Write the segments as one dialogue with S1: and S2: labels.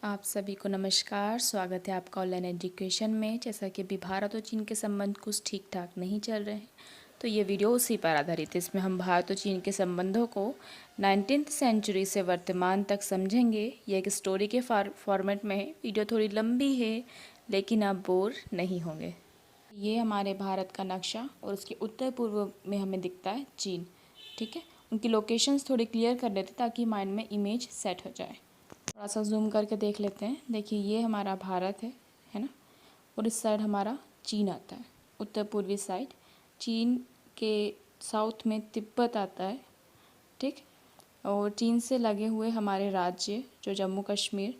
S1: आप सभी को नमस्कार। स्वागत है आपका ऑनलाइन एजुकेशन में। जैसा कि अभी भारत और चीन के संबंध कुछ ठीक ठाक नहीं चल रहे हैं, तो ये वीडियो उसी पर आधारित है। इसमें हम भारत और चीन के संबंधों को 19th सेंचुरी से वर्तमान तक समझेंगे। ये एक स्टोरी के फॉर्मेट में है। वीडियो थोड़ी लंबी है, लेकिन आप बोर नहीं होंगे। ये हमारे भारत का नक्शा और उसके उत्तर पूर्व में हमें दिखता है चीन। ठीक है, उनकी लोकेशंस थोड़ी क्लियर कर लेते ताकि माइंड में इमेज सेट हो जाए। थोड़ा सा जूम करके देख लेते हैं। देखिए, ये हमारा भारत है ना, और इस साइड हमारा चीन आता है, उत्तर पूर्वी साइड। चीन के साउथ में तिब्बत आता है, ठीक। और चीन से लगे हुए हमारे राज्य जो जम्मू कश्मीर,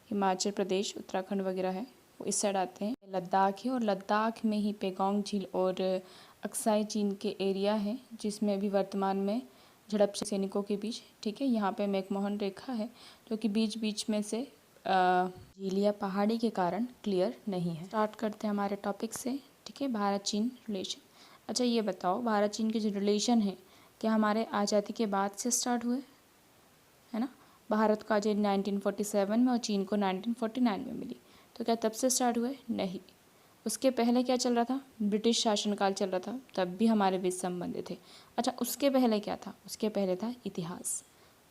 S1: हिमाचल प्रदेश, उत्तराखंड वगैरह है, वो इस साइड आते हैं। लद्दाख है, और लद्दाख में ही पेगोंग झील और अक्साई चीन के एरिया है, जिसमें अभी वर्तमान में झड़प सैनिकों के बीच, ठीक है। यहाँ पे मैकमोहन रेखा है, जो कि बीच बीच में से झील या पहाड़ी के कारण क्लियर नहीं है। स्टार्ट करते हैं हमारे टॉपिक से, ठीक है। भारत चीन रिलेशन। अच्छा, ये बताओ, भारत चीन के जो रिलेशन है, क्या हमारे आज़ादी के बाद से स्टार्ट हुए, है ना। भारत को आज़ादी 1947 में और चीन को 1949 में मिली, तो क्या तब से स्टार्ट हुए? नहीं। उसके पहले क्या चल रहा था? ब्रिटिश शासनकाल चल रहा था, तब भी हमारे बीच संबंध थे। अच्छा, उसके पहले क्या था? उसके पहले था इतिहास,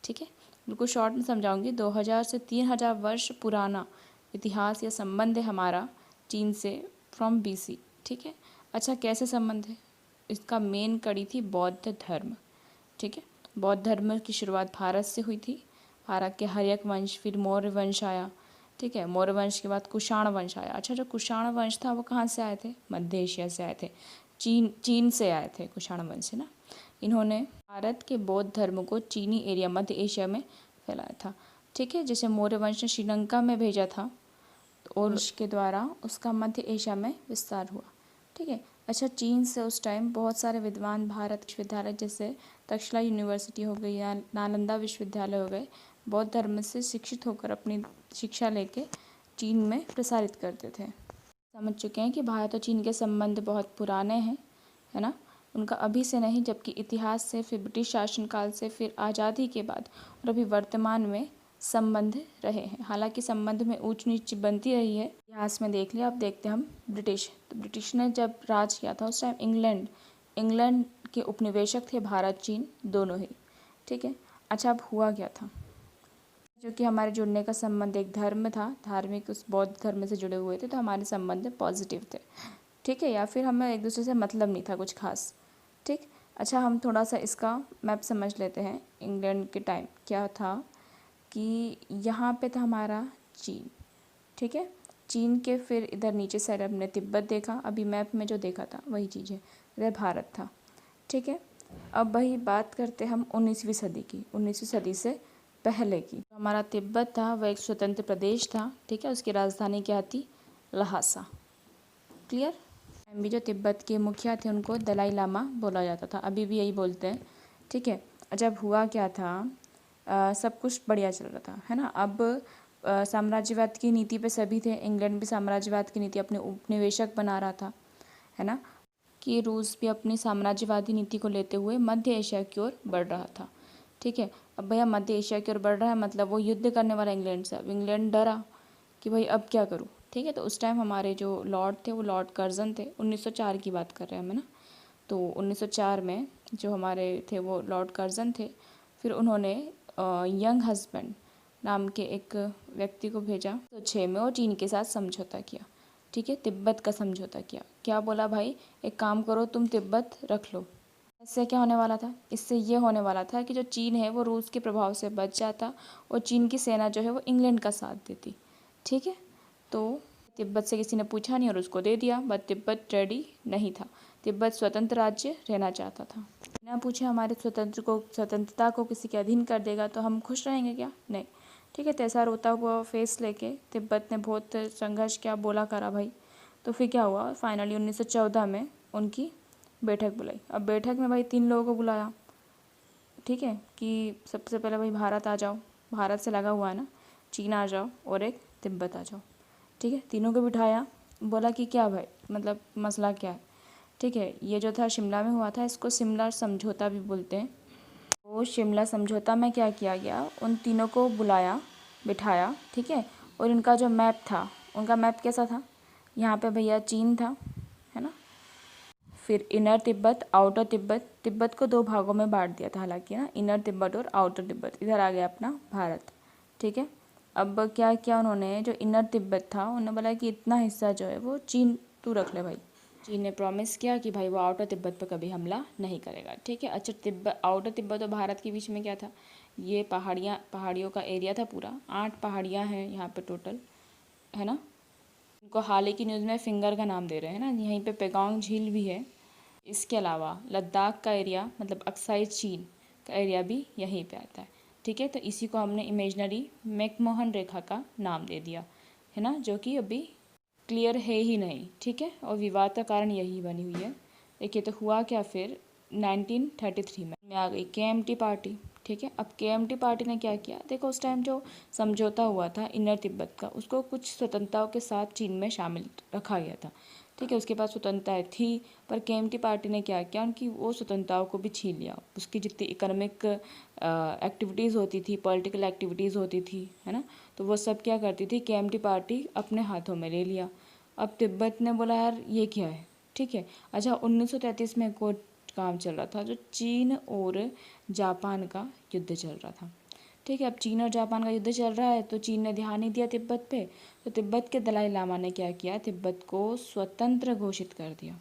S1: ठीक है। बिल्कुल शॉर्ट में समझाऊंगी। 2000 से 3000 वर्ष पुराना इतिहास या संबंध है हमारा चीन से, फ्रॉम BC, ठीक है। अच्छा, कैसे संबंध है? इसका मेन कड़ी थी बौद्ध धर्म, ठीक है। बौद्ध धर्म की शुरुआत भारत से हुई थी। भारत के हर्यक वंश, फिर मौर्य वंश आया, ठीक है। मौर्य वंश के बाद कुषाण वंश आया। अच्छा, जो कुषाण वंश था वो कहाँ से आए थे? मध्य एशिया से आए थे, चीन से आए थे कुषाण वंश, है ना। इन्होंने भारत के बौद्ध धर्म को चीनी एरिया मध्य एशिया में फैलाया था, ठीक है। जैसे मौर्य वंश ने श्रीलंका में भेजा था, और उसके द्वारा उसका मध्य एशिया में विस्तार हुआ, ठीक है। अच्छा, चीन से उस टाइम बहुत सारे विद्वान भारत विश्वविद्यालय, जैसे तक्षशिला यूनिवर्सिटी हो गई या नालंदा विश्वविद्यालय हो गए, बौद्ध धर्म से शिक्षित होकर अपनी शिक्षा लेके चीन में प्रसारित करते थे। समझ चुके हैं कि भारत और चीन के संबंध बहुत पुराने हैं, है ना। उनका अभी से नहीं, जबकि इतिहास से, फिर ब्रिटिश शासनकाल से, फिर आज़ादी के बाद और अभी वर्तमान में संबंध रहे हैं। हालांकि संबंध में ऊंच नीच बनती रही है। इतिहास में देख लिया। अब देखते हैं हम ब्रिटिश। तो ब्रिटिश ने जब राज किया था उस टाइम इंग्लैंड के उपनिवेशक थे भारत चीन दोनों ही, ठीक है। अच्छा, अब हुआ क्या था? जो कि हमारे जुड़ने का संबंध एक धर्म था, धार्मिक, उस बौद्ध धर्म से जुड़े हुए थे, तो हमारे संबंध पॉजिटिव थे, ठीक है। या फिर हमें एक दूसरे से मतलब नहीं था कुछ खास, ठीक। अच्छा, हम थोड़ा सा इसका मैप समझ लेते हैं। इंग्लैंड के टाइम क्या था कि यहाँ पे था हमारा चीन, ठीक है। चीन के फिर इधर नीचे साइड हमने तिब्बत देखा, अभी मैप में जो देखा था वही चीज़ है। इधर भारत था, ठीक है। अब वही बात करते हम 19वीं सदी की, 19वीं सदी से पहले की। हमारा तिब्बत था वह एक स्वतंत्र प्रदेश था, ठीक है। उसकी राजधानी क्या थी? लहासा, क्लियर। अभी जो तिब्बत के मुखिया थे उनको दलाई लामा बोला जाता था, अभी भी यही बोलते हैं, ठीक है। जब हुआ क्या था, सब कुछ बढ़िया चल रहा था, है ना। अब साम्राज्यवाद की नीति पे सभी थे। इंग्लैंड भी साम्राज्यवाद की नीति अपने उपनिवेशक बना रहा था, है ना, कि रूस भी अपनी साम्राज्यवादी नीति को लेते हुए मध्य एशिया की ओर बढ़ रहा था, ठीक है। अब भैया मध्य एशिया की ओर बढ़ रहा है, मतलब वो युद्ध करने वाला इंग्लैंड से। अब इंग्लैंड डरा कि भाई अब क्या करूँ, ठीक है। तो उस टाइम हमारे जो लॉर्ड थे वो लॉर्ड कर्जन थे। 1904 की बात कर रहे हैं हम, है ना। तो 1904 में जो हमारे थे वो लॉर्ड कर्जन थे। फिर उन्होंने यंग हस्बैंड नाम के एक व्यक्ति को भेजा, तो 6 में, और चीन के साथ समझौता किया, ठीक है। तिब्बत का समझौता किया। क्या बोला भाई, एक काम करो, तुम तिब्बत रख लो। इससे क्या होने वाला था? इससे ये होने वाला था कि जो चीन है वो रूस के प्रभाव से बच जाता, और चीन की सेना जो है वो इंग्लैंड का साथ देती, ठीक है। तो तिब्बत से किसी ने पूछा नहीं और उसको दे दिया, बट तिब्बत रेडी नहीं था। तिब्बत स्वतंत्र राज्य रहना चाहता था। बिना पूछे हमारे स्वतंत्रता को किसी के अधीन कर देगा तो हम खुश रहेंगे क्या? नहीं, ठीक है। तो ऐसा रोता हुआ फेस लेके तिब्बत ने बहुत संघर्ष किया, बोला करा भाई। तो फिर क्या हुआ, फाइनली 1914 में उनकी बैठक बुलाई। अब बैठक में भाई 3 लोगों को बुलाया, ठीक है, कि सबसे पहले भाई भारत आ जाओ, भारत से लगा हुआ है ना, चीन आ जाओ, और एक तिब्बत आ जाओ, ठीक है। तीनों को बिठाया, बोला कि क्या भाई, मतलब मसला क्या है, ठीक है। ये जो था शिमला में हुआ था, इसको शिमला समझौता भी बोलते हैं। तो शिमला समझौता में क्या किया गया, उन तीनों को बुलाया, बिठाया, ठीक है, और इनका जो मैप था, उनका मैप कैसा था, यहाँ पे भैया चीन था, है ना, फिर इनर तिब्बत, आउटर तिब्बत, तिब्बत को दो भागों में बांट दिया था हालांकि ना, इनर तिब्बत और आउटर तिब्बत। इधर आ गया अपना भारत, ठीक है। अब क्या किया उन्होंने, जो इनर तिब्बत था उन्होंने बोला कि इतना हिस्सा जो है वो चीन तू रख ले भाई। चीन ने प्रॉमिस किया कि भाई वो आउटर तिब्बत पर कभी हमला नहीं करेगा, ठीक है। अच्छा, तिब्बत, आउटर तिब्बत और भारत के बीच में क्या था, ये पहाड़ियों का एरिया था पूरा। 8 पहाड़ियाँ हैं यहाँ पे टोटल, है ना। इनको हाल ही की न्यूज़ में फिंगर का नाम दे रहे हैं ना। यहीं पे पेगोंग झील भी है। इसके अलावा लद्दाख का एरिया, मतलब अक्साई चीन का एरिया भी यहीं पे आता है, ठीक है। तो इसी को हमने इमेजनरी मैकमोहन रेखा का नाम दे दिया, है ना, जो कि अभी क्लियर है ही नहीं, ठीक है। और विवाद का कारण यही बनी हुई है। देखिए तो हुआ क्या फिर, 1933 में आ गई केएमटी पार्टी, ठीक है। अब केएमटी पार्टी ने क्या किया, देखो उस टाइम जो समझौता हुआ था इनर तिब्बत का, उसको कुछ स्वतंत्रताओं के साथ चीन में शामिल रखा गया था, ठीक है। उसके पास स्वतंत्रताएं थी, पर केएमटी पार्टी ने क्या किया, उनकी वो स्वतंत्रताओं को भी छीन लिया। उसकी जितनी इकोनॉमिक एक्टिविटीज़ होती थी, पॉलिटिकल एक्टिविटीज़ होती थी, है ना, तो वो सब क्या करती थी, केएमटी पार्टी अपने हाथों में ले लिया। अब तिब्बत ने बोला यार ये क्या है, ठीक है। अच्छा, 1933 में एक और काम चल रहा था, जो चीन और जापान का युद्ध चल रहा था, ठीक है। अब चीन और जापान का युद्ध चल रहा है, तो चीन ने ध्यान नहीं दिया तिब्बत पे, तो तिब्बत के दलाई लामा ने क्या किया, तिब्बत को स्वतंत्र घोषित कर दिया,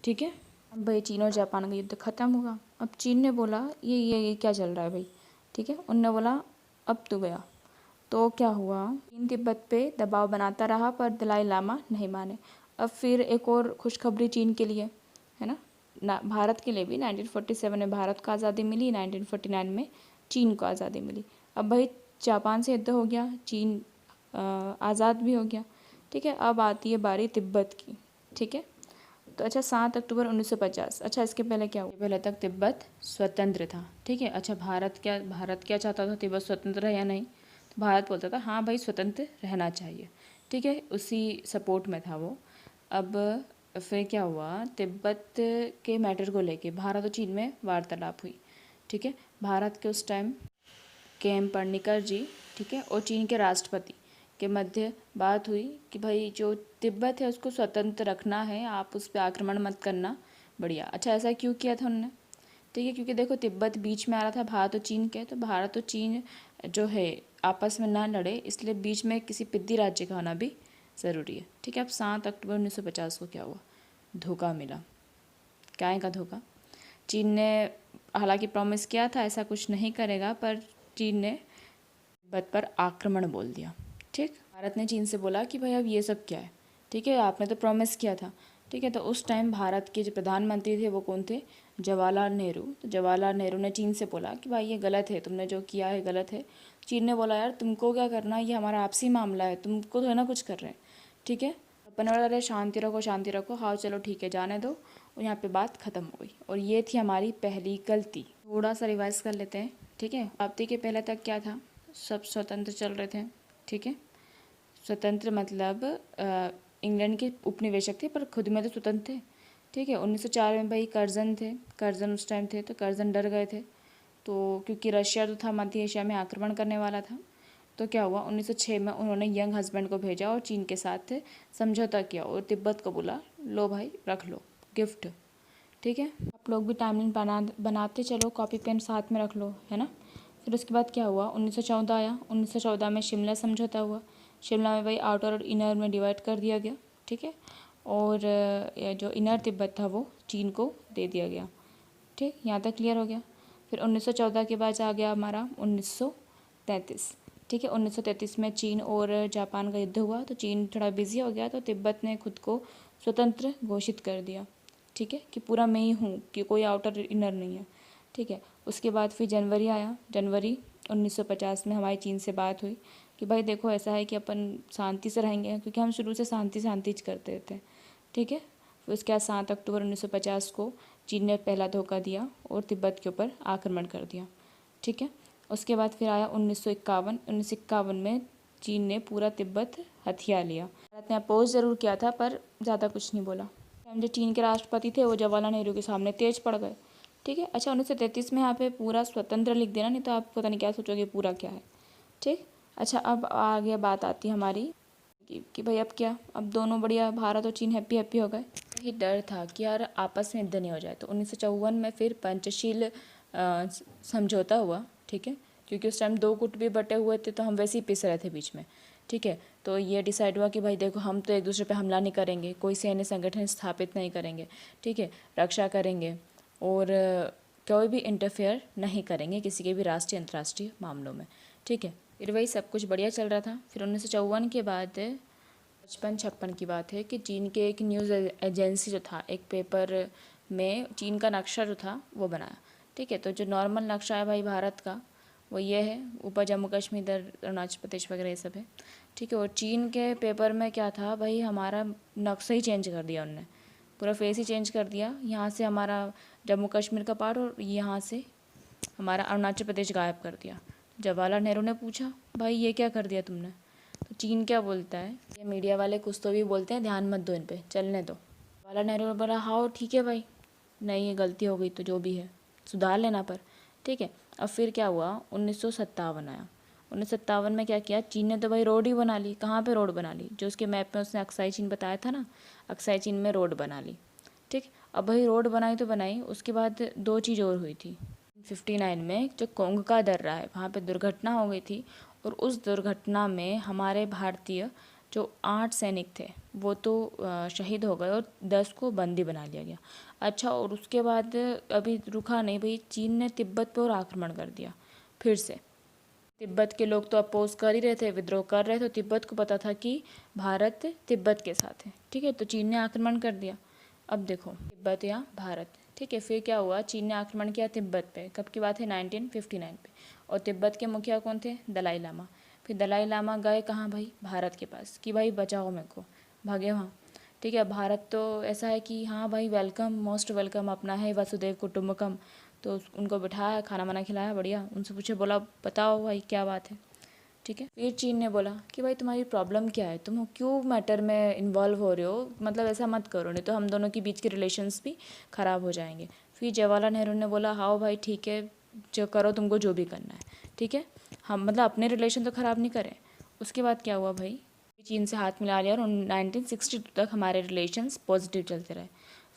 S1: ठीक है। अब भाई चीन और जापान का युद्ध खत्म हुआ। अब चीन ने बोला ये क्या चल रहा है भाई, ठीक है। उनने बोला अब तो गया। तो क्या हुआ, चीन तिब्बत पे दबाव बनाता रहा, पर दलाई लामा नहीं माने। अब फिर एक और खुशखबरी चीन के लिए, है ना, भारत के लिए भी 1947 में भारत को आज़ादी मिली, 1949 में चीन को आज़ादी मिली। अब भाई जापान से युद्ध हो गया, चीन आज़ाद भी हो गया, ठीक है। अब आती है बारी तिब्बत की, ठीक है। तो अच्छा, 7 अक्टूबर 1950, अच्छा इसके पहले क्या हुआ, पहले तक तिब्बत स्वतंत्र था, ठीक है। अच्छा, भारत क्या चाहता था, तिब्बत स्वतंत्र है या नहीं, तो भारत बोलता था हाँ भाई स्वतंत्र रहना चाहिए, ठीक है, उसी सपोर्ट में था वो। अब फिर क्या हुआ, तिब्बत के मैटर को लेके भारत और चीन में वार्तालाप हुई, ठीक है। भारत के उस टाइम के.एम. पर्णिकर जी, ठीक है, और चीन के राष्ट्रपति के मध्य बात हुई कि भाई जो तिब्बत है उसको स्वतंत्र रखना है, आप उस पर आक्रमण मत करना, बढ़िया। अच्छा, ऐसा क्यों किया था उन्होंने, ठीक है, क्योंकि देखो तिब्बत बीच में आ रहा था भारत और चीन के, तो भारत और चीन जो है आपस में ना लड़े, इसलिए बीच में किसी पिद्दी राज्य का होना भी ज़रूरी है, ठीक है। अब 7 अक्टूबर 1950 को क्या हुआ, धोखा मिला। क्या का धोखा, चीन ने हालांकि प्रॉमिस किया था ऐसा कुछ नहीं करेगा, पर चीन ने तिब्बत पर आक्रमण बोल दिया, ठीक। भारत ने चीन से बोला कि भाई अब ये सब क्या है, ठीक है, आपने तो प्रॉमिस किया था, ठीक है। तो उस टाइम भारत के जो प्रधानमंत्री थे वो कौन थे, जवाहरलाल नेहरू। तो जवाहरलाल नेहरू ने चीन से बोला कि भाई ये गलत है, तुमने जो किया है गलत है। चीन ने बोला यार तुमको क्या करना, ये हमारा आपसी मामला है, तुमको तो है ना कुछ कर रहे हैं, ठीक है। अपन बोला अरे शांति रखो, हाँ चलो ठीक है जाने दो, और यहाँ पे बात ख़त्म हो गई। और ये थी हमारी पहली गलती। थोड़ा सा रिवाइज कर लेते हैं, ठीक है। शताब्दी के पहले तक क्या था, सब स्वतंत्र चल रहे थे, ठीक है। स्वतंत्र मतलब इंग्लैंड के उपनिवेशक थे, पर खुद में तो स्वतंत्र थे, ठीक है। 1904 में भाई कर्जन उस टाइम थे, तो कर्जन डर गए थे, तो क्योंकि रशिया जो था मध्य एशिया में आक्रमण करने वाला था। तो क्या हुआ, 1906 में उन्होंने यंग हस्बैंड को भेजा और चीन के साथ समझौता किया, और तिब्बत को बोला लो भाई रख लो गिफ्ट, ठीक है। आप लोग भी टाइमलाइन बनाते चलो, कॉपी पेन साथ में रख लो, है ना। फिर उसके बाद क्या हुआ, 1914 आया। 1914 में शिमला समझौता हुआ। शिमला में भाई आउटर और इनर में डिवाइड कर दिया गया, ठीक है। और जो इनर तिब्बत था वो चीन को दे दिया गया, ठीक, यहाँ तक क्लियर हो गया। फिर 1914 के बाद आ गया हमारा 1933, ठीक है। 1933 में चीन और जापान का युद्ध हुआ, तो चीन थोड़ा बिजी हो गया, तो तिब्बत ने खुद को स्वतंत्र घोषित कर दिया, ठीक है, कि पूरा मैं ही हूँ, कि कोई आउटर इनर नहीं है, ठीक है। उसके बाद फिर जनवरी आया। जनवरी 1950 में हमारी चीन से बात हुई कि भाई देखो ऐसा है कि अपन शांति से रहेंगे, क्योंकि हम शुरू से शांति करते थे, ठीक है। फिर उसके बाद 7 अक्टूबर 1950 को चीन ने पहला धोखा दिया और तिब्बत के ऊपर आक्रमण कर दिया, ठीक है। उसके बाद फिर आया 1951। 1951 में चीन ने पूरा तिब्बत हथिया लिया। भारत ने अपोज ज़रूर किया था, पर ज़्यादा कुछ नहीं बोला। जो चीन के राष्ट्रपति थे वो जवाहरलाल नेहरू के सामने तेज पड़ गए, ठीक है। अच्छा, 1933 में यहाँ पे पूरा स्वतंत्र लिख देना, नहीं तो आप पता नहीं क्या सोचोगे पूरा क्या है, ठीक। अच्छा, अब आगे बात आती है हमारी कि भाई अब क्या, अब दोनों बढ़िया भारत और चीन हैप्पी हैप्पी हो गए। ये डर था कि यार आपस में युद्ध नहीं हो जाए, तो 1954 में फिर पंचशील समझौता हुआ, ठीक है, क्योंकि उस टाइम दो गुट भी बटे हुए थे, तो हम वैसे ही पिस रहे थे बीच में, ठीक है। तो ये डिसाइड हुआ कि भाई देखो, हम तो एक दूसरे पे हमला नहीं करेंगे, कोई सैन्य संगठन स्थापित नहीं करेंगे, ठीक है, रक्षा करेंगे और कोई भी इंटरफेयर नहीं करेंगे किसी के भी राष्ट्रीय अंतर्राष्ट्रीय मामलों में, ठीक है। फिर वही सब कुछ बढ़िया चल रहा था। फिर 1954 के बाद 55-56 की बात है कि चीन के एक न्यूज़ एजेंसी जो था, एक पेपर में चीन का नक्शा जो था वो बनाया, ठीक है। तो जो नॉर्मल नक्शा है भाई भारत का, वो ये है, ऊपर जम्मू कश्मीर, इधर अरुणाचल प्रदेश वगैरह ये सब है, ठीक है। और चीन के पेपर में क्या था भाई, हमारा नक्शा ही चेंज कर दिया उनने, पूरा फेस ही चेंज कर दिया। यहाँ से हमारा जम्मू कश्मीर का पार्ट और यहाँ से हमारा अरुणाचल प्रदेश गायब कर दिया। जवाहरलाल नेहरू ने पूछा, भाई ये क्या कर दिया तुमने? तो चीन क्या बोलता है, ये मीडिया वाले कुछ तो भी बोलते हैं, ध्यान मत दो इन पे, चलने दो। जवाहरलाल नेहरू ने बोला, हाँ ठीक है भाई, नहीं ये गलती हो गई तो जो भी है सुधार लेना पर, ठीक है। अब फिर क्या हुआ, 1957 आया। 1957 में क्या किया चीन ने, तो भाई रोड ही बना ली। कहाँ पे रोड बना ली? जो उसके मैप में उसने अक्साई चीन बताया था ना, अक्साई चीन में रोड बना ली, ठीक। अब भाई रोड बनाई तो बनाई, उसके बाद दो चीज़ और हुई थी। 59 में जो कोंग का दर्रा है, वहाँ पे दुर्घटना हो गई थी, और उस दुर्घटना में हमारे भारतीय जो 8 सैनिक थे वो तो शहीद हो गए और 10 को बंदी बना लिया गया। अच्छा, और उसके बाद अभी रुका नहीं भाई, चीन ने तिब्बत पर और आक्रमण कर दिया फिर से। तिब्बत के लोग तो अपोज कर ही रहे थे, विद्रोह कर रहे थे, तो तिब्बत को पता था कि भारत तिब्बत के साथ है, ठीक है। तो चीन ने आक्रमण कर दिया। अब देखो, तिब्बत या भारत, ठीक है। फिर क्या हुआ, चीन ने आक्रमण किया तिब्बत पे। कब की बात है? 1959 पे। और तिब्बत के मुखिया कौन थे? दलाई लामा। फिर दलाई लामा गए कहाँ भाई? भारत के पास, कि भाई बचाओ मेरे को, भागे वहाँ, ठीक है। भारत तो ऐसा है कि हाँ भाई वेलकम, मोस्ट वेलकम, अपना है, वसुदेव कुटुम्बकम। तो उनको बिठाया, खाना वाना खिलाया बढ़िया, उनसे पूछे, बोला बताओ भाई क्या बात है, ठीक है। फिर चीन ने बोला कि भाई तुम्हारी प्रॉब्लम क्या है, तुम क्यों मैटर में इन्वॉल्व हो रहे हो, मतलब ऐसा मत करो, नहीं तो हम दोनों के बीच के रिलेशंस भी ख़राब हो जाएंगे। फिर जवाहरलाल नेहरू ने बोला, हाँ भाई ठीक है, जो करो तुमको जो भी करना है, ठीक है, हम मतलब अपने रिलेशन तो ख़राब नहीं करें। उसके बाद क्या हुआ भाई, चीन से हाथ मिला लिया और 1962 तक हमारे रिलेशंस पॉजिटिव चलते रहे।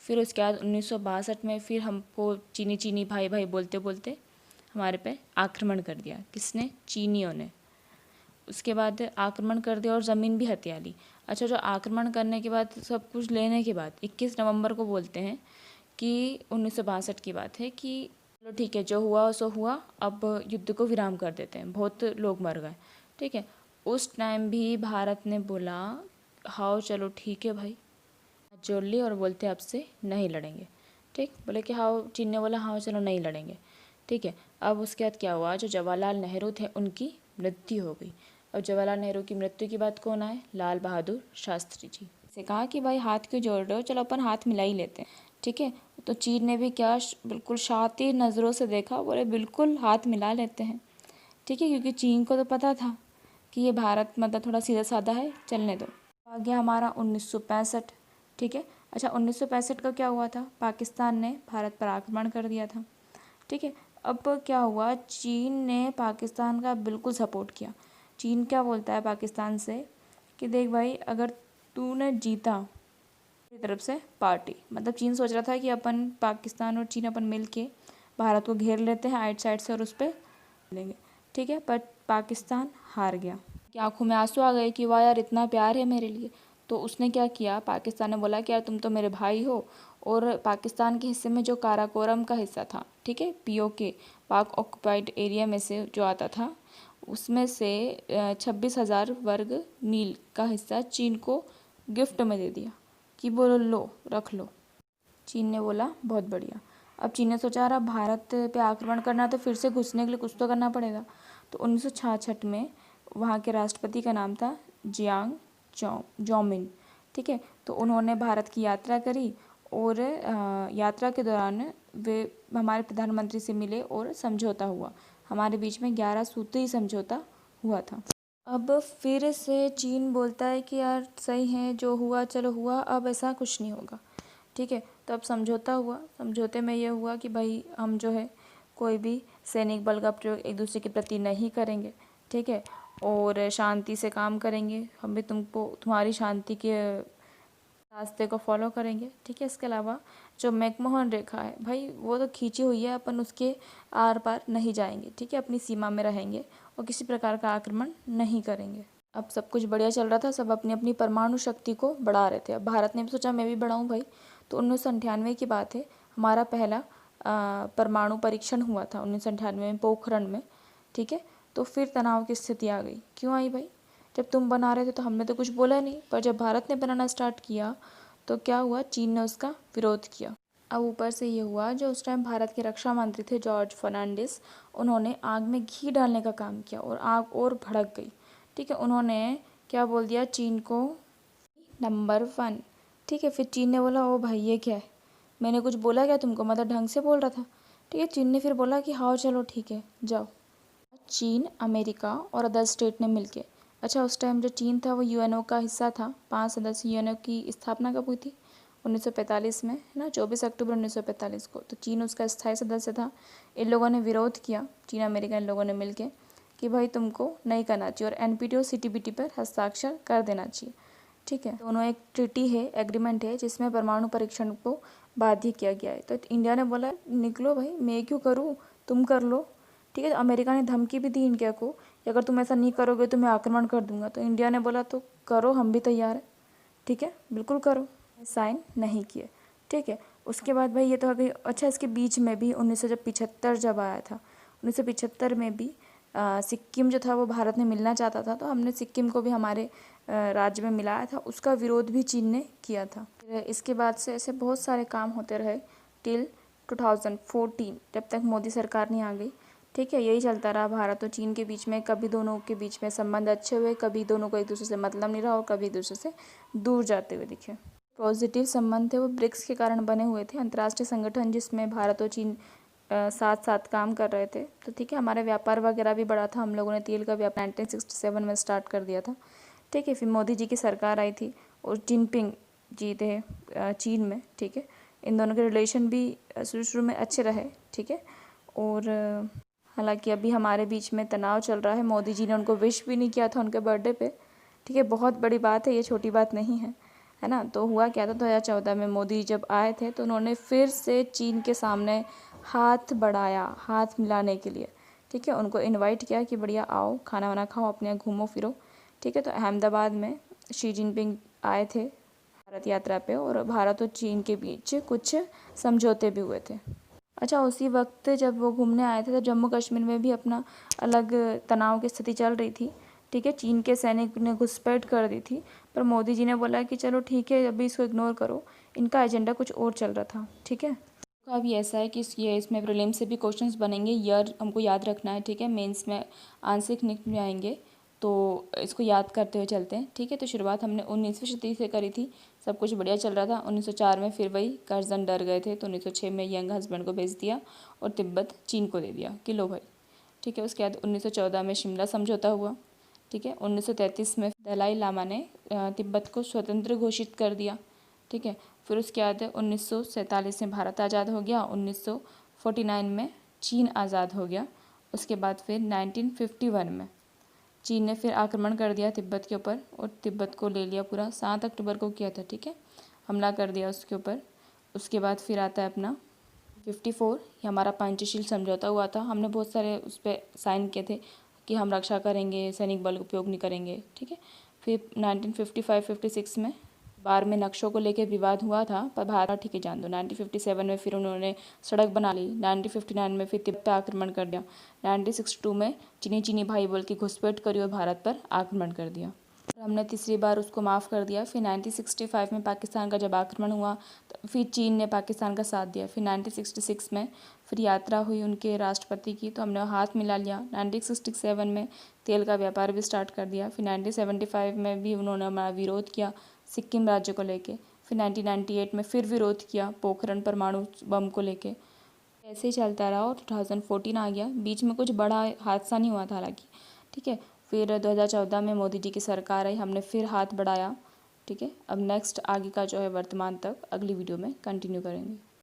S1: फिर उसके बाद 1962 में फिर हमको चीनी चीनी भाई भाई बोलते बोलते हमारे पे आक्रमण कर दिया। किसने? चीनियों ने। उसके बाद आक्रमण कर दिया और ज़मीन भी हथिया ली। अच्छा, जो आक्रमण करने के बाद, सब कुछ लेने के बाद 21 नवंबर को बोलते हैं कि 1962 की बात है कि चलो ठीक है, जो हुआ सो हुआ, अब युद्ध को विराम कर देते हैं, बहुत लोग मर गए, ठीक है। उस टाइम भी भारत ने बोला, हाँ चलो ठीक है भाई, हाथ जोड़ लिए और बोलते अब से नहीं लड़ेंगे, ठीक। बोले कि हाँ, चीन ने बोला हाँ चलो नहीं लड़ेंगे, ठीक है। अब उसके बाद क्या हुआ, जो जवाहरलाल नेहरू थे उनकी मृत्यु हो गई। अब जवाहरलाल नेहरू की मृत्यु के बाद कौन आए? लाल बहादुर शास्त्री जी। से कहा कि भाई हाथ क्यों जोड़ रहे हो, चलो अपन हाथ मिला ही लेते हैं, ठीक है। तो चीन ने भी क्या, बिल्कुल शातिर नज़रों से देखा, बोले बिल्कुल हाथ मिला लेते हैं, ठीक है, क्योंकि चीन को तो पता था कि ये भारत मतलब थोड़ा सीधा साधा है, चलने दो। आ गया हमारा 1965, ठीक है। अच्छा, 1965 का क्या हुआ था? पाकिस्तान ने भारत पर आक्रमण कर दिया था, ठीक है। अब क्या हुआ, चीन ने पाकिस्तान का बिल्कुल सपोर्ट किया। चीन क्या बोलता है पाकिस्तान से कि देख भाई, अगर तूने जीता की तरफ से पार्टी, मतलब चीन सोच रहा था कि अपन पाकिस्तान और चीन अपन मिल के भारत को घेर लेते हैं आइट साइड से और उस पर लेंगे, ठीक है। पर पाकिस्तान हार गया। कि आंखों में आंसू आ गए कि वाह यार, इतना प्यार है मेरे लिए। तो उसने क्या किया, पाकिस्तान ने बोला कि यार तुम तो मेरे भाई हो, और पाकिस्तान के हिस्से में जो काराकोरम का हिस्सा था, ठीक है, पीओके, पाक ऑक्युपाइड एरिया में से जो आता था, उसमें से 26,000 वर्ग मील का हिस्सा चीन को गिफ्ट में दे दिया कि बोलो लो रख लो। चीन ने बोला बहुत बढ़िया। अब चीन ने सोचा रहा भारत पे आक्रमण करना, तो फिर से घुसने के लिए कुछ तो करना पड़ेगा। तो 1966 में वहाँ के राष्ट्रपति का नाम था जियांग जोमिन, ठीक है। तो उन्होंने भारत की यात्रा करी और यात्रा के दौरान वे हमारे प्रधानमंत्री से मिले और समझौता हुआ। हमारे बीच में 11 सूत्री समझौता हुआ था। अब फिर से चीन बोलता है कि यार सही है, जो हुआ चलो हुआ, अब ऐसा कुछ नहीं होगा, ठीक है। तो अब समझौता हुआ। समझौते में ये हुआ कि भाई हम जो है कोई भी सैनिक बल का प्रयोग एक दूसरे के प्रति नहीं करेंगे, ठीक है। और शांति से काम करेंगे, हम भी तुमको तुम्हारी शांति के रास्ते को फॉलो करेंगे, ठीक है। इसके अलावा जो मैकमोहन रेखा है भाई, वो तो खींची हुई है, अपन उसके आर पार नहीं जाएंगे, ठीक है। अपनी सीमा में रहेंगे और किसी प्रकार का आक्रमण नहीं करेंगे। अब सब कुछ बढ़िया चल रहा था, सब अपनी अपनी परमाणु शक्ति को बढ़ा रहे थे। अब भारत ने भी सोचा मैं भी बढ़ाऊँ भाई। तो 1998 की बात है, हमारा पहला परमाणु परीक्षण हुआ था 1998 में पोखरण में, ठीक है। तो फिर तनाव की स्थिति आ गई। क्यों आई भाई? जब तुम बना रहे थे तो हमने तो कुछ बोला नहीं, पर जब भारत ने बनाना स्टार्ट किया तो क्या हुआ, चीन ने उसका विरोध किया। अब ऊपर से ये हुआ, जो उस टाइम भारत के रक्षा मंत्री थे जॉर्ज फर्नांडिस, उन्होंने आग में घी डालने का काम किया और आग और भड़क गई, ठीक है। उन्होंने क्या बोल दिया चीन को, नंबर 1, ठीक है। फिर चीन ने बोला ओ भाई ये क्या है, मैंने कुछ बोला क्या तुमको, मतलब ढंग से बोल रहा था, ठीक है। चीन ने फिर बोला कि हाँ चलो ठीक है जाओ। चीन, अमेरिका और अदर स्टेट ने मिलके, अच्छा उस टाइम जो चीन था वो यूएनओ का हिस्सा था, 5 सदस्य यूएनओ की स्थापना कब हुई थी, 1945 में, है ना, 24 अक्टूबर 1945 को। तो चीन उसका स्थायी सदस्य था। इन लोगों ने विरोध किया, चीन अमेरिका इन लोगों ने मिलके, कि भाई तुमको नहीं करना चाहिए और एनपीटी और सीटीबीटी पर हस्ताक्षर कर देना चाहिए, ठीक है। दोनों एक ट्रीटी है, एग्रीमेंट है, जिसमें परमाणु परीक्षण को बाध्य किया गया है। तो इंडिया ने बोला निकलो भाई, मैं क्यों करूँ, तुम कर लो, ठीक है। तो अमेरिका ने धमकी भी दी इंडिया को कि अगर तुम ऐसा नहीं करोगे तो मैं आक्रमण कर दूंगा। तो इंडिया ने बोला तो करो, हम भी तैयार हैं, ठीक है, बिल्कुल करो। साइन नहीं किए, ठीक है। उसके बाद भाई ये तो अभी, अच्छा इसके बीच में भी 1975 जब आया था, 1975 में भी सिक्किम जो था वो भारत में मिलना चाहता था, तो हमने सिक्किम को भी हमारे राज्य में मिलाया था, उसका विरोध भी चीन ने किया था। इसके बाद से ऐसे बहुत सारे काम होते रहे टिल 2014, जब तक मोदी सरकार नहीं आ गई, ठीक है। यही चलता रहा भारत और चीन के बीच में, कभी दोनों के बीच में संबंध अच्छे हुए, कभी दोनों को एक दूसरे से मतलब नहीं रहा और कभी एक दूसरे से दूर जाते हुए दिखे। पॉजिटिव संबंध थे वो ब्रिक्स के कारण बने हुए थे, अंतर्राष्ट्रीय संगठन जिसमें भारत और चीन साथ साथ काम कर रहे थे। तो ठीक है, हमारा व्यापार वगैरह भी बढ़ा था, हम लोगों ने तेल का व्यापार 1967 में स्टार्ट कर दिया था, ठीक है। फिर मोदी जी की सरकार आई थी और जिनपिंग जी थे चीन में, ठीक है। इन दोनों के रिलेशन भी शुरू में अच्छे रहे, ठीक है। और हालांकि अभी हमारे बीच में तनाव चल रहा है, मोदी जी ने उनको विश भी नहीं किया था उनके बर्थडे पे, ठीक है। बहुत बड़ी बात है, ये छोटी बात नहीं है ना। तो हुआ क्या था, 2014 में मोदी जब आए थे तो उन्होंने फिर से चीन के सामने हाथ बढ़ाया, हाथ मिलाने के लिए, ठीक है। उनको इनवाइट किया कि बढ़िया आओ, खाना वाना खाओ, अपने यहाँ घूमो फिरो, ठीक है। तो अहमदाबाद में शी जिनपिंग आए थे भारत यात्रा पे और भारत और चीन के बीच कुछ समझौते भी हुए थे। अच्छा उसी वक्त जब वो घूमने आए थे तो जम्मू कश्मीर में भी अपना अलग तनाव की स्थिति चल रही थी, ठीक है। चीन के सैनिक ने घुसपैठ कर दी थी, पर मोदी जी ने बोला कि चलो ठीक है अभी इसको इग्नोर करो, इनका एजेंडा कुछ और चल रहा था, ठीक है। अभी ऐसा है कि इसमें प्रीलिम्स से भी क्वेश्चंस बनेंगे, ईयर हमको याद रखना है, ठीक है। मेंस में आंसरिक निकल में आएंगे, तो इसको याद करते हुए चलते हैं, ठीक है। तो शुरुआत हमने 19वीं शताब्दी से करी थी, सब कुछ बढ़िया चल रहा था। 1904 में फिर वही कर्जन डर गए थे, तो 1906 में यंग हस्बैंड को भेज दिया और तिब्बत चीन को दे दिया कि लो भाई, ठीक है। उसके बाद 1914 में शिमला समझौता हुआ, ठीक है। 1933 में दलाई लामा ने तिब्बत को स्वतंत्र घोषित कर दिया, ठीक है। फिर उसके बाद 1947 में भारत आज़ाद हो गया, 1949 में चीन आज़ाद हो गया। उसके बाद फिर 1951 में चीन ने फिर आक्रमण कर दिया तिब्बत के ऊपर और तिब्बत को ले लिया पूरा, 7 अक्टूबर को किया था, ठीक है, हमला कर दिया उसके ऊपर। उसके बाद फिर आता है अपना 54, ये हमारा पंचशील समझौता हुआ था, हमने बहुत सारे उस पर साइन किए थे कि हम रक्षा करेंगे, सैनिक बल उपयोग नहीं करेंगे, ठीक है। फिर 1955-56 में बार में नक्शों को लेकर विवाद हुआ था, पर भारत ठीक है जान दो। 1957 में फिर उन्होंने सड़क बना ली, 1959 में फिर तिब्बत पर आक्रमण कर दिया, 1962 में चीनी भाई बोल के घुसपैठ करी और भारत पर आक्रमण कर दिया और हमने तीसरी बार उसको माफ़ कर दिया। फिर 1965 में पाकिस्तान का जब आक्रमण हुआ तो फिर चीन ने पाकिस्तान का साथ दिया। फिर 1966 में फिर यात्रा हुई उनके राष्ट्रपति की, तो हमने हाथ मिला लिया। 1967 में तेल का व्यापार भी स्टार्ट कर दिया। फिर 1975 में भी उन्होंने हमारा विरोध किया सिक्किम राज्य को लेके। फिर 1998 में फिर विरोध किया पोखरण परमाणु बम को लेके। ऐसे ही चलता रहा और 2014 आ गया, बीच में कुछ बड़ा हादसा नहीं हुआ था हालांकि, ठीक है। फिर 2014 में मोदी जी की सरकार आई, हमने फिर हाथ बढ़ाया, ठीक है। अब नेक्स्ट आगे का जो है वर्तमान तक अगली वीडियो में कंटिन्यू करेंगे।